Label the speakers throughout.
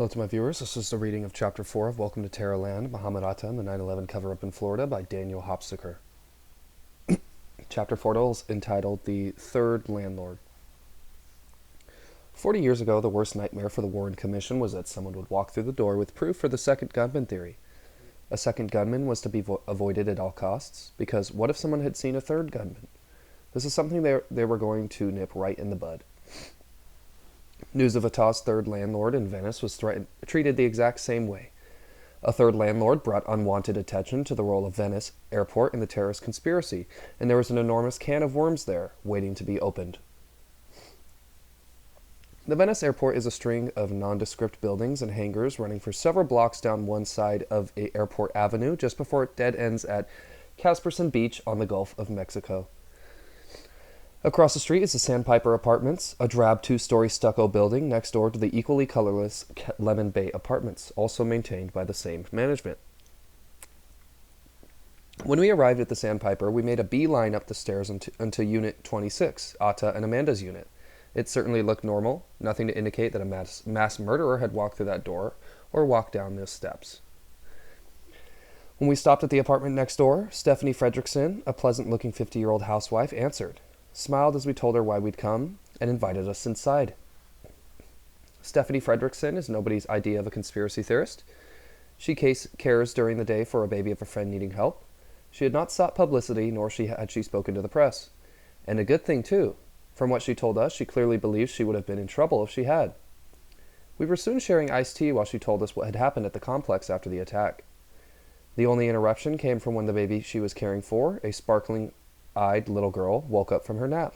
Speaker 1: Hello to my viewers. This is the reading of Chapter 4 of Welcome to Terrorland, Muhammad Atta and the 9/11 Cover-Up in Florida by Daniel Hopsicker. Chapter 4 is entitled The Third Landlord. 40 years ago, the worst nightmare for the Warren Commission was that someone would walk through the door with proof for the second gunman theory. A second gunman was to be avoided at all costs, because what if someone had seen a third gunman? This is something they were going to nip right in the bud. News of Atta's third landlord in Venice was treated the exact same way. A third landlord brought unwanted attention to the role of Venice airport in the terrorist conspiracy, and there was an enormous can of worms there, waiting to be opened. The Venice airport is a string of nondescript buildings and hangars running for several blocks down one side of Airport Avenue just before it dead ends at Casperson Beach on the Gulf of Mexico. Across the street is the Sandpiper Apartments, a drab two-story stucco building next door to the equally colorless Lemon Bay Apartments, also maintained by the same management. When we arrived at the Sandpiper, we made a beeline up the stairs into Unit 26, Atta and Amanda's unit. It certainly looked normal, nothing to indicate that a mass murderer had walked through that door or walked down those steps. When we stopped at the apartment next door, Stephanie Fredrickson, a pleasant-looking 50-year-old housewife, answered, smiled as we told her why we'd come, and invited us inside. Stephanie Fredrickson is nobody's idea of a conspiracy theorist. She cares during the day for a baby of a friend needing help. She had not sought publicity, nor had she spoken to the press. And a good thing, too. From what she told us, she clearly believes she would have been in trouble if she had. We were soon sharing iced tea while she told us what had happened at the complex after the attack. The only interruption came from when the baby she was caring for, a sparkling-eyed little girl, woke up from her nap.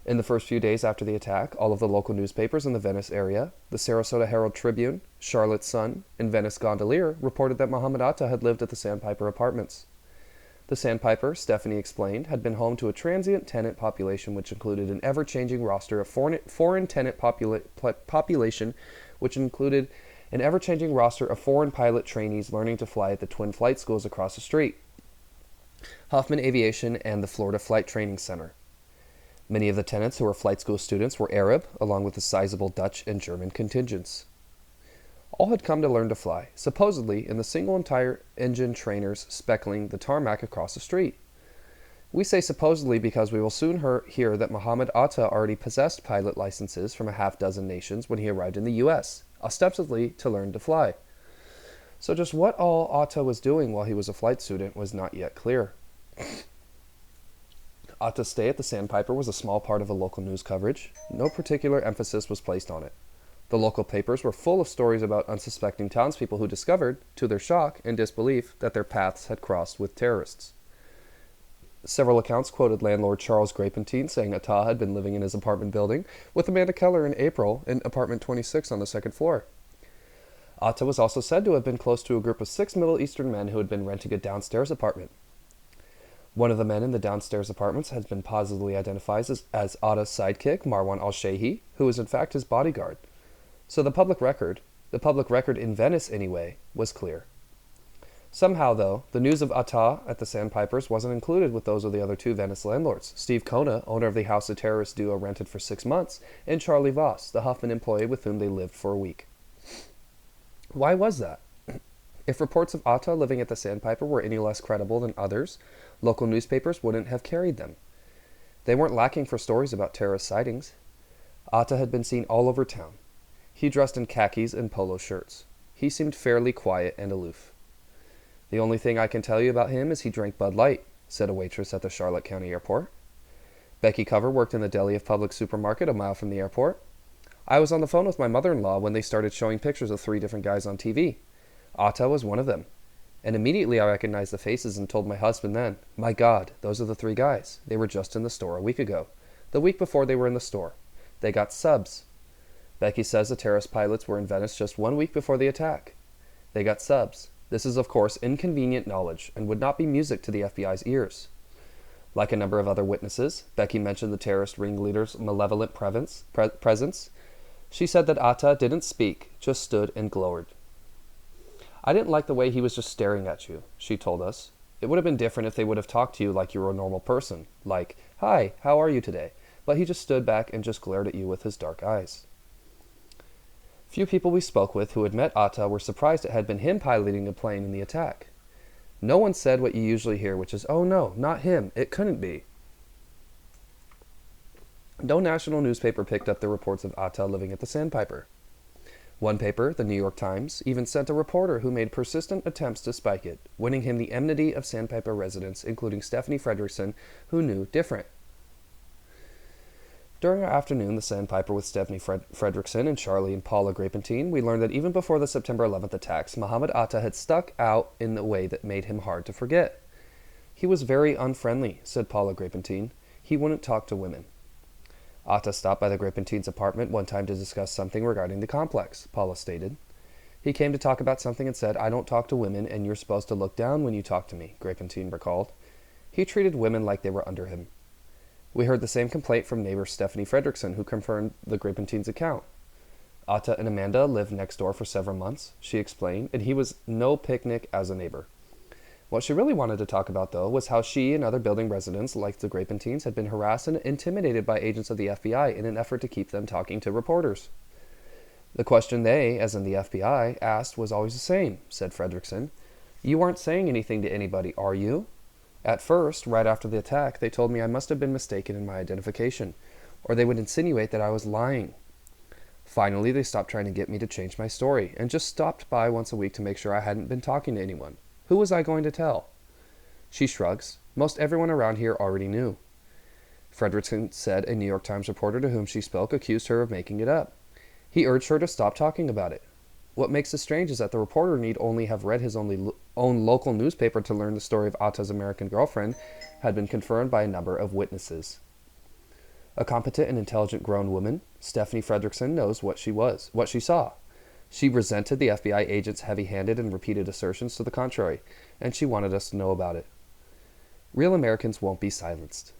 Speaker 1: In the first few days after the attack, all of the local newspapers in the Venice area, the Sarasota Herald Tribune, Charlotte Sun, and Venice Gondolier, reported that Muhammad Atta had lived at the Sandpiper Apartments. The Sandpiper, Stephanie explained, had been home to a transient tenant population which included an ever-changing roster of foreign tenant population, which included an ever-changing roster of foreign pilot trainees learning to fly at the twin flight schools across the street, Hoffman Aviation and the Florida Flight Training Center. Many of the tenants who were flight school students were Arab, along with a sizable Dutch and German contingents. All had come to learn to fly, supposedly in the single entire engine trainers speckling the tarmac across the street. We say supposedly because we will soon hear that Muhammad Atta already possessed pilot licenses from a half-dozen nations when he arrived in the U.S., ostensibly to learn to fly. So just what all Atta was doing while he was a flight student was not yet clear. Atta's stay at the Sandpiper was a small part of the local news coverage. No particular emphasis was placed on it. The local papers were full of stories about unsuspecting townspeople who discovered, to their shock and disbelief, that their paths had crossed with terrorists. Several accounts quoted landlord Charles Grapentine saying Atta had been living in his apartment building with Amanda Keller in April in apartment 26 on the second floor. Atta was also said to have been close to a group of 6 Middle Eastern men who had been renting a downstairs apartment. One of the men in the downstairs apartments has been positively identified as Atta's sidekick, Marwan al-Shehi, who was in fact his bodyguard. So the public record in Venice anyway, was clear. Somehow, though, the news of Atta at the Sandpipers wasn't included with those of the other two Venice landlords, Steve Kona, owner of the house the terrorist duo rented for 6 months, and Charlie Voss, the Huffman employee with whom they lived for a week. Why was that? If reports of Atta living at the Sandpiper were any less credible than others, local newspapers wouldn't have carried them. They weren't lacking for stories about terrorist sightings. Atta had been seen all over town. He dressed in khakis and polo shirts. He seemed fairly quiet and aloof. The only thing I can tell you about him is he drank Bud Light, said a waitress at the Charlotte County Airport. Becky Cover worked in the deli of Public Supermarket a mile from the airport. I was on the phone with my mother-in-law when they started showing pictures of 3 different guys on TV. Atta was one of them. And immediately I recognized the faces and told my husband then, my God, those are the 3 guys. They were just in the store a week ago. The week before they were in the store. They got subs. Becky says the terrorist pilots were in Venice just 1 week before the attack. They got subs. This is, of course, inconvenient knowledge and would not be music to the FBI's ears. Like a number of other witnesses, Becky mentioned the terrorist ringleader's malevolent presence. She said that Atta didn't speak, just stood and glowered. I didn't like the way he was just staring at you, she told us. It would have been different if they would have talked to you like you were a normal person, like, hi, how are you today? But he just stood back and just glared at you with his dark eyes. Few people we spoke with who had met Atta were surprised it had been him piloting a plane in the attack. No one said what you usually hear, which is, "Oh no, not him, it couldn't be." No national newspaper picked up the reports of Atta living at the Sandpiper. One paper, the New York Times, even sent a reporter who made persistent attempts to spike it, winning him the enmity of Sandpiper residents, including Stephanie Fredrickson, who knew different. During our afternoon, the Sandpiper with Stephanie Fredrickson and Charlie and Paula Grapentine, we learned that even before the September 11th attacks, Muhammad Atta had stuck out in a way that made him hard to forget. He was very unfriendly, said Paula Grapentine. He wouldn't talk to women. Atta stopped by the Grapentine's apartment one time to discuss something regarding the complex, Paula stated. He came to talk about something and said, "I don't talk to women, and you're supposed to look down when you talk to me," Grapentine recalled. He treated women like they were under him. We heard the same complaint from neighbor Stephanie Fredrickson, who confirmed the Grapentine's account. Atta and Amanda lived next door for several months, she explained, and he was no picnic as a neighbor. What she really wanted to talk about, though, was how she and other building residents, like the Grapentines, had been harassed and intimidated by agents of the FBI in an effort to keep them talking to reporters. The question they, as in the FBI, asked was always the same, said Fredrickson. "You aren't saying anything to anybody, are you?" At first, right after the attack, they told me I must have been mistaken in my identification, or they would insinuate that I was lying. Finally, they stopped trying to get me to change my story, and just stopped by once a week to make sure I hadn't been talking to anyone. Who was I going to tell? She shrugs. Most everyone around here already knew. Fredrickson said a New York Times reporter to whom she spoke accused her of making it up. He urged her to stop talking about it. What makes it strange is that the reporter need only have read his own local newspaper to learn the story of Atta's American girlfriend had been confirmed by a number of witnesses. A competent and intelligent grown woman, Stephanie Fredrickson knows what she saw. She resented the FBI agent's heavy-handed and repeated assertions to the contrary, and she wanted us to know about it. Real Americans won't be silenced.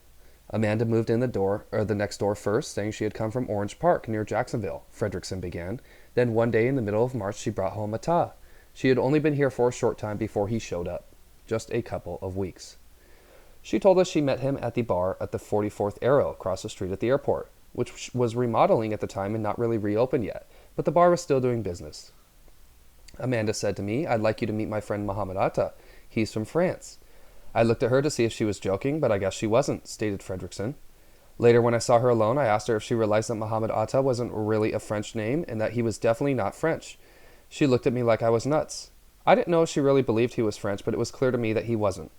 Speaker 1: Amanda moved in the next door first, saying she had come from Orange Park near Jacksonville, Fredrickson began. Then one day in the middle of March she brought home Atta. She had only been here for a short time before he showed up. Just a couple of weeks. She told us she met him at the bar at the 44th Arrow across the street at the airport, which was remodeling at the time and not really reopened yet, but the bar was still doing business. Amanda said to me, "I'd like you to meet my friend Muhammad Atta. He's from France." I looked at her to see if she was joking, but I guess she wasn't, stated Fredrickson. Later, when I saw her alone, I asked her if she realized that Muhammad Atta wasn't really a French name and that he was definitely not French. She looked at me like I was nuts. I didn't know if she really believed he was French, but it was clear to me that he wasn't.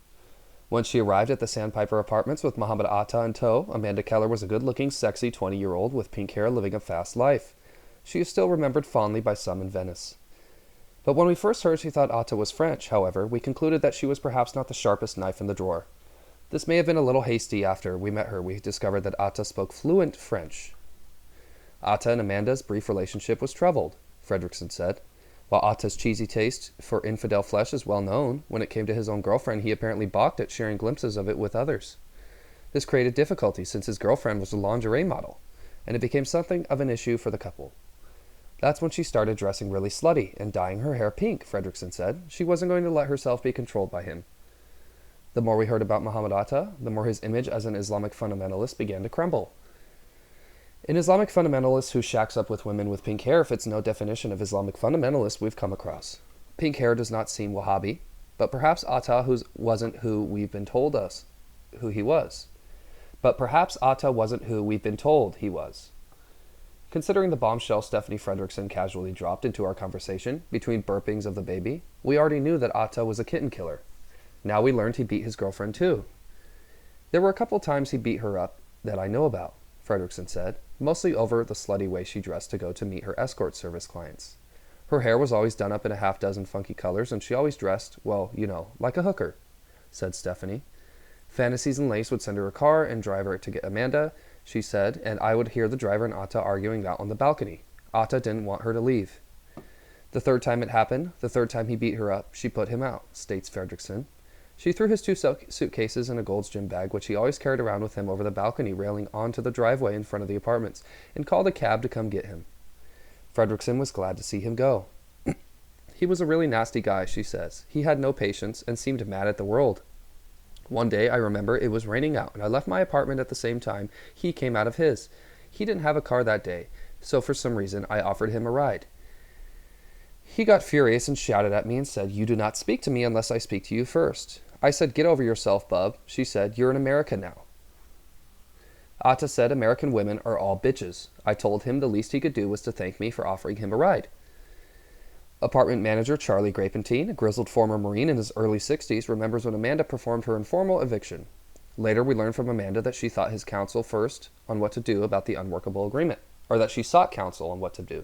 Speaker 1: When she arrived at the Sandpiper Apartments with Muhammad Atta in tow, Amanda Keller was a good-looking, sexy 20-year-old with pink hair living a fast life. She is still remembered fondly by some in Venice. But when we first heard she thought Atta was French, however, we concluded that she was perhaps not the sharpest knife in the drawer. This may have been a little hasty. After we met her, we discovered that Atta spoke fluent French. Atta and Amanda's brief relationship was troubled, Fredrickson said. While Atta's cheesy taste for infidel flesh is well known, when it came to his own girlfriend, he apparently balked at sharing glimpses of it with others. This created difficulty since his girlfriend was a lingerie model, and it became something of an issue for the couple. That's when she started dressing really slutty and dyeing her hair pink, Fredrickson said. She wasn't going to let herself be controlled by him. The more we heard about Muhammad Atta, the more his image as an Islamic fundamentalist began to crumble. An Islamic fundamentalist who shacks up with women with pink hair fits no definition of Islamic fundamentalist we've come across. Pink hair does not seem Wahhabi, but perhaps Atta wasn't who we've been told he was. Considering the bombshell Stephanie Fredrickson casually dropped into our conversation, between burpings of the baby, we already knew that Atta was a kitten killer. Now we learned he beat his girlfriend too. There were a couple times he beat her up that I know about, Fredrickson said, mostly over the slutty way she dressed to go to meet her escort service clients. Her hair was always done up in a half-dozen funky colors, and she always dressed, well, like a hooker, said Stephanie. Fantasies and lace would send her a car and drive her to get Amanda, she said, and I would hear the driver and Atta arguing out on the balcony. Atta didn't want her to leave. The third time it happened, the third time he beat her up, she put him out, states Fredrickson. She threw his 2 suitcases and a Gold's Gym bag, which he always carried around with him, over the balcony railing onto the driveway in front of the apartments, and called a cab to come get him. Fredrickson was glad to see him go. He was a really nasty guy, she says. He had no patience and seemed mad at the world. One day, I remember, it was raining out, and I left my apartment at the same time he came out of his. He didn't have a car that day, so for some reason I offered him a ride. He got furious and shouted at me and said, "You do not speak to me unless I speak to you first." I said, "Get over yourself, bub." She said, "You're in America now." Atta said American women are all bitches. I told him the least he could do was to thank me for offering him a ride. Apartment manager Charlie Grapentine, a grizzled former Marine in his early 60s, remembers when Amanda performed her informal eviction. Later, we learned from Amanda that she thought his counsel first on what to do about the unworkable agreement, or that she sought counsel on what to do.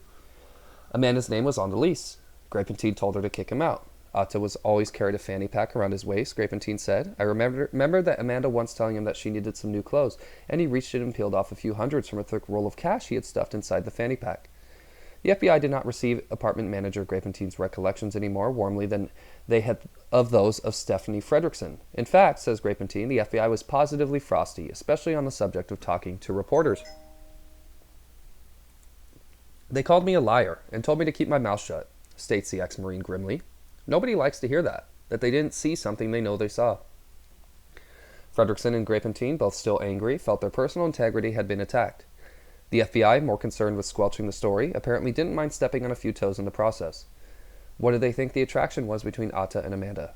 Speaker 1: Amanda's name was on the lease. Grapentine told her to kick him out. Atta was always carried a fanny pack around his waist, Grapentine said. I remember that Amanda once telling him that she needed some new clothes, and he reached in and peeled off a few hundreds from a thick roll of cash he had stuffed inside the fanny pack. The FBI did not receive apartment manager Grapentine's recollections any more warmly than they had of those of Stephanie Fredrickson. In fact, says Grapentine, the FBI was positively frosty, especially on the subject of talking to reporters. They called me a liar and told me to keep my mouth shut, states the ex-Marine grimly. Nobody likes to hear that they didn't see something they know they saw. Fredrickson and Grapentine, both still angry, felt their personal integrity had been attacked. The FBI, more concerned with squelching the story, apparently didn't mind stepping on a few toes in the process. What did they think the attraction was between Atta and Amanda?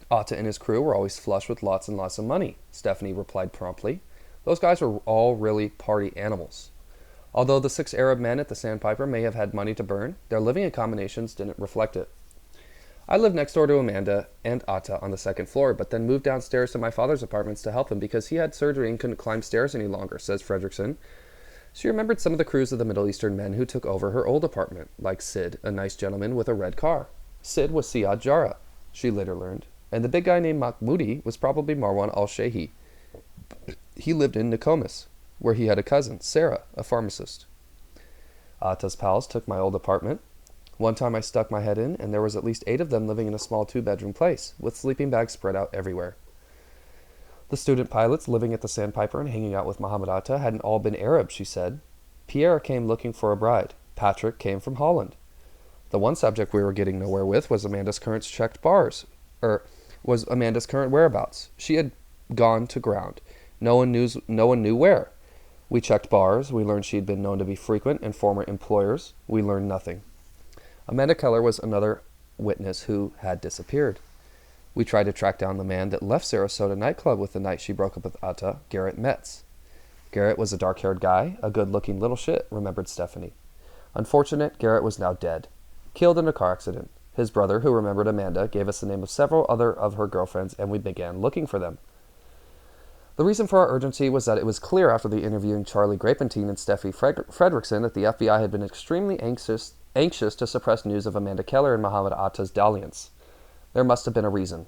Speaker 1: Atta and his crew were always flush with lots and lots of money, Stephanie replied promptly. Those guys were all really party animals. Although the 6 Arab men at the Sandpiper may have had money to burn, their living accommodations didn't reflect it. I lived next door to Amanda and Atta on the 2nd floor, but then moved downstairs to my father's apartments to help him because he had surgery and couldn't climb stairs any longer, says Fredrickson. She remembered some of the crews of the Middle Eastern men who took over her old apartment, like Sid, a nice gentleman with a red car. Sid was Siad Jarrah, she later learned, and the big guy named Mahmoudi was probably Marwan al-Shehi. He lived in Nokomis, where he had a cousin, Sarah, a pharmacist. Atta's pals took my old apartment. One time I stuck my head in, and there was at least 8 of them living in a small 2-bedroom place, with sleeping bags spread out everywhere. The student pilots living at the Sandpiper and hanging out with Muhammad Atta hadn't all been Arab, she said. Pierre came looking for a bride. Patrick came from Holland. The one subject we were getting nowhere with was Amanda's current whereabouts. She had gone to ground. No one knew where. We checked bars. We learned she had been known to be frequent and former employers. We learned nothing. Amanda Keller was another witness who had disappeared. We tried to track down the man that left Sarasota nightclub with the night she broke up with Atta, Garrett Metz. Garrett was a dark-haired guy, a good-looking little shit, remembered Stephanie. Unfortunate, Garrett was now dead. Killed in a car accident. His brother, who remembered Amanda, gave us the name of several other of her girlfriends, and we began looking for them. The reason for our urgency was that it was clear after the interviewing Charlie Grapentine and Steffi Fredrickson that the FBI had been extremely anxious to suppress news of Amanda Keller and Muhammad Atta's dalliance. There must have been a reason.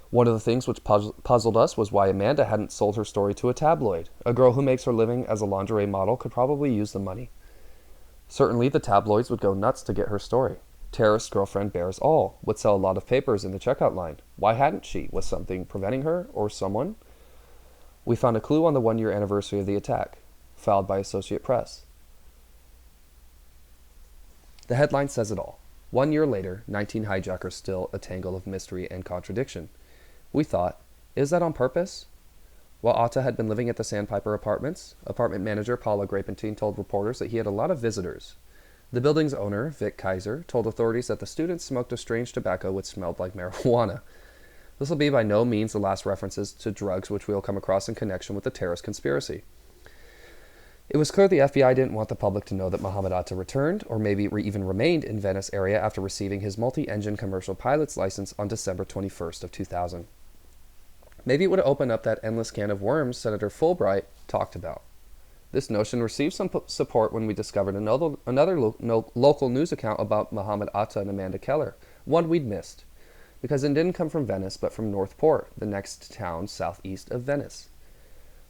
Speaker 1: One of the things which puzzled us was why Amanda hadn't sold her story to a tabloid. A girl who makes her living as a lingerie model could probably use the money. Certainly the tabloids would go nuts to get her story. Terrorist girlfriend bears all, would sell a lot of papers in the checkout line. Why hadn't she? Was something preventing her, or someone? We found a clue on the 1-year anniversary of the attack, filed by Associated Press. The headline says it all. 1 year later, 19 hijackers still a tangle of mystery and contradiction. We thought, is that on purpose? While Atta had been living at the Sandpiper Apartments, apartment manager Paula Grapentine told reporters that he had a lot of visitors. The building's owner, Vic Kaiser, told authorities that the students smoked a strange tobacco which smelled like marijuana. This will be by no means the last references to drugs which we will come across in connection with the terrorist conspiracy. It was clear the FBI didn't want the public to know that Muhammad Atta returned, or maybe even remained in Venice area after receiving his multi-engine commercial pilot's license on December 21st of 2000. Maybe it would open up that endless can of worms Senator Fulbright talked about. This notion received some support when we discovered another local news account about Muhammad Atta and Amanda Keller, one we'd missed, because it didn't come from Venice but from Northport, the next town southeast of Venice.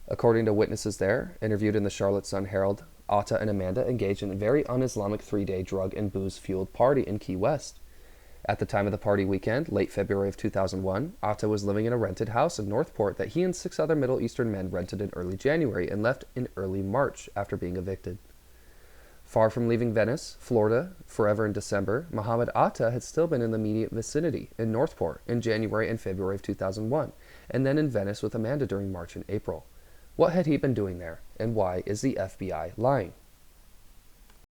Speaker 1: According to witnesses there, interviewed in the Charlotte Sun-Herald, Atta and Amanda engaged in a very un-Islamic 3-day drug and booze-fueled party in Key West. At the time of the party weekend, late February of 2001, Atta was living in a rented house in Northport that he and 6 other Middle Eastern men rented in early January and left in early March after being evicted. Far from leaving Venice, Florida, forever in December, Muhammad Atta had still been in the immediate vicinity, in Northport, in January and February of 2001, and then in Venice with Amanda during March and April. What had he been doing there, and why is the FBI lying?